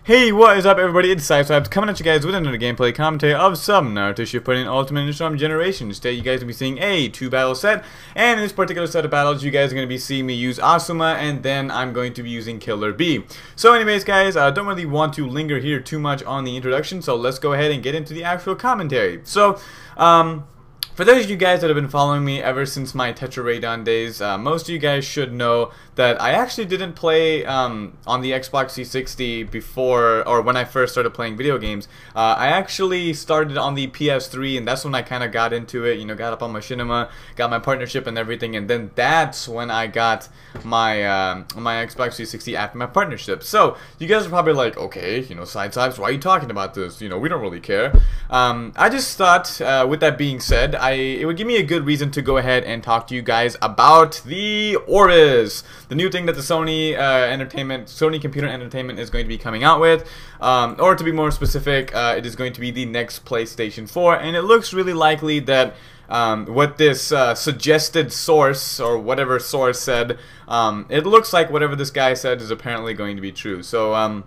Hey, what is up everybody, it's Sideswipes coming at you guys with another gameplay commentary of some Naruto Shippuden Ultimate Storm Generations. Today you guys will be seeing a 2-battle set, and in this particular set of battles you guys are going to be seeing me use Asuma, and then I'm going to be using Killer B. So anyways guys, I don't really want to linger here too much on the introduction, so let's go ahead and get into the actual commentary. So, for those of you guys that have been following me ever since my Tetraradon days, most of you guys should know that I actually didn't play on the Xbox 360 before, or when I first started playing video games. I actually started on the PS3, and that's when I kind of got into it, you know, got up on machinima, got my partnership and everything, and then that's when I got my my Xbox 360 after my partnership. So, you guys are probably like, okay, you know, Sideswipes, why are you talking about this? You know, we don't really care. I just thought, with that being said, it would give me a good reason to go ahead and talk to you guys about the Orbis, the new thing that the Sony Sony Computer Entertainment is going to be coming out with, or to be more specific, it is going to be the next PlayStation 4, and it looks really likely that what this suggested source, or whatever source said, it looks like whatever this guy said is apparently going to be true. So,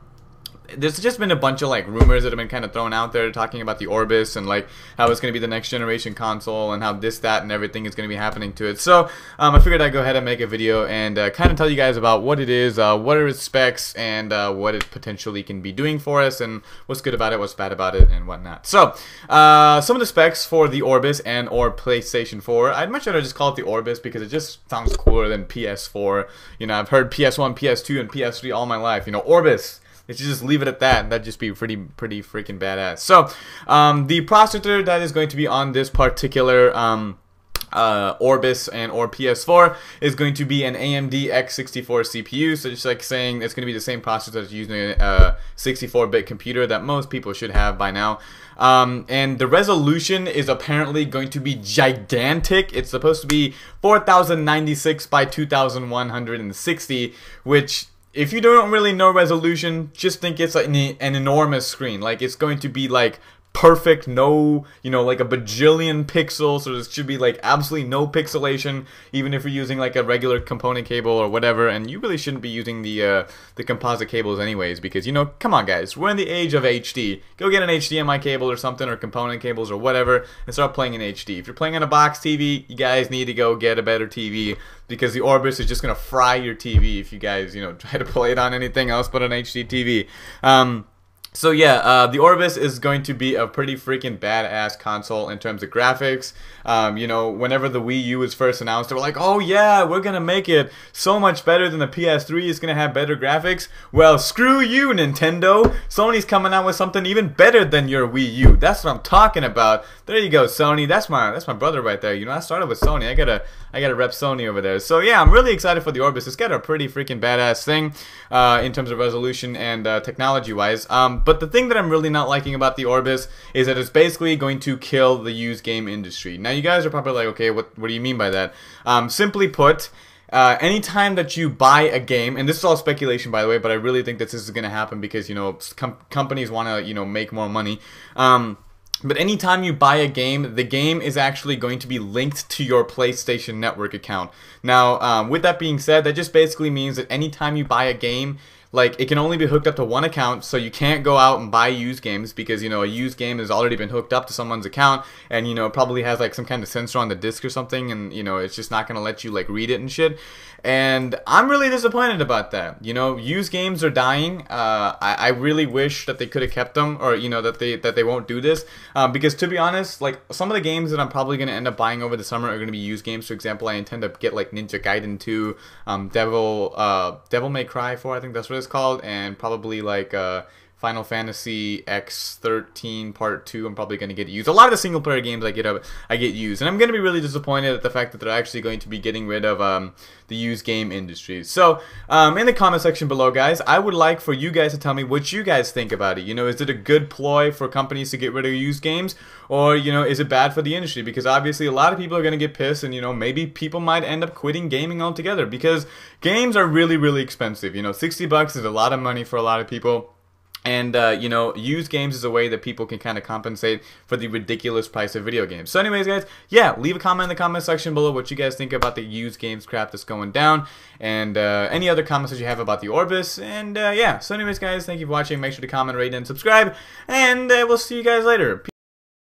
there's just been a bunch of like rumors that have been kind of thrown out there talking about the Orbis and like how it's going to be the next generation console and how this, that, and everything is going to be happening to it. So I figured I'd go ahead and make a video and kind of tell you guys about what it is, what are its specs, and what it potentially can be doing for us, and what's good about it, what's bad about it, and whatnot. So some of the specs for the Orbis and or PlayStation 4, I'd much rather just call it the Orbis because it just sounds cooler than PS4. You know, I've heard PS1, PS2, and PS3 all my life. You know, Orbis. It should just leave it at that, and that'd just be pretty freaking badass. So, the processor that is going to be on this particular Orbis and or PS4 is going to be an AMD X64 CPU. So just like saying, it's going to be the same processor that's using a 64-bit computer that most people should have by now. And the resolution is apparently going to be gigantic. It's supposed to be 4096 by 2160, which, if you don't really know resolution, just think it's like an enormous screen. Like, it's going to be like perfect, no, you know, like a bajillion pixels, so there should be like absolutely no pixelation, even if you're using like a regular component cable or whatever. And you really shouldn't be using the composite cables anyways, because, you know, come on guys, we're in the age of HD. Go get an HDMI cable or something, or component cables or whatever, and start playing in HD. If you're playing on a box TV, you guys need to go get a better TV, because the Orbis is just gonna fry your TV if you guys, you know, try to play it on anything else but an HD TV. So yeah, the Orbis is going to be a pretty freaking badass console in terms of graphics. You know, whenever the Wii U was first announced, they were like, oh yeah, we're gonna make it so much better than the PS3, it's gonna have better graphics. Well, screw you, Nintendo. Sony's coming out with something even better than your Wii U. That's what I'm talking about. There you go, Sony. That's my brother right there. You know, I started with Sony. I gotta rep Sony over there. So yeah, I'm really excited for the Orbis. It's got a pretty freaking badass thing in terms of resolution and technology-wise. But the thing that I'm really not liking about the Orbis is that it's basically going to kill the used game industry. Now, you guys are probably like, okay, what do you mean by that? Simply put, anytime that you buy a game, and this is all speculation by the way, but I really think that this is going to happen because, you know, companies want to, you know, make more money. But anytime you buy a game, the game is actually going to be linked to your PlayStation Network account. Now, with that being said, that just basically means that anytime you buy a game, like, it can only be hooked up to one account, so you can't go out and buy used games because, you know, a used game has already been hooked up to someone's account, and, you know, it probably has like some kind of sensor on the disc or something, and, you know, it's just not gonna let you like read it and shit. And I'm really disappointed about that. You know, used games are dying. I really wish that they could have kept them, or, you know, that they won't do this, because to be honest, like, some of the games that I'm probably gonna end up buying over the summer are gonna be used games. For example, I intend to get like Ninja Gaiden 2, Devil May Cry 4, I think that's what it's called, and probably like Final Fantasy X13 Part 2. I'm probably going to get used. A lot of the single player games I get used, and I'm going to be really disappointed at the fact that they're actually going to be getting rid of the used game industry. So in the comment section below, guys, I would like for you guys to tell me what you guys think about it. You know, is it a good ploy for companies to get rid of used games, or, you know, is it bad for the industry? Because obviously a lot of people are going to get pissed, and, you know, maybe people might end up quitting gaming altogether, because games are really expensive. You know, $60 is a lot of money for a lot of people. And, you know, used games is a way that people can kind of compensate for the ridiculous price of video games. So anyways, guys, yeah, leave a comment in the comment section below what you guys think about the used games crap that's going down. And any other comments that you have about the Orbis. And, yeah, so anyways, guys, thank you for watching. Make sure to comment, rate, and subscribe. And we'll see you guys later. Peace.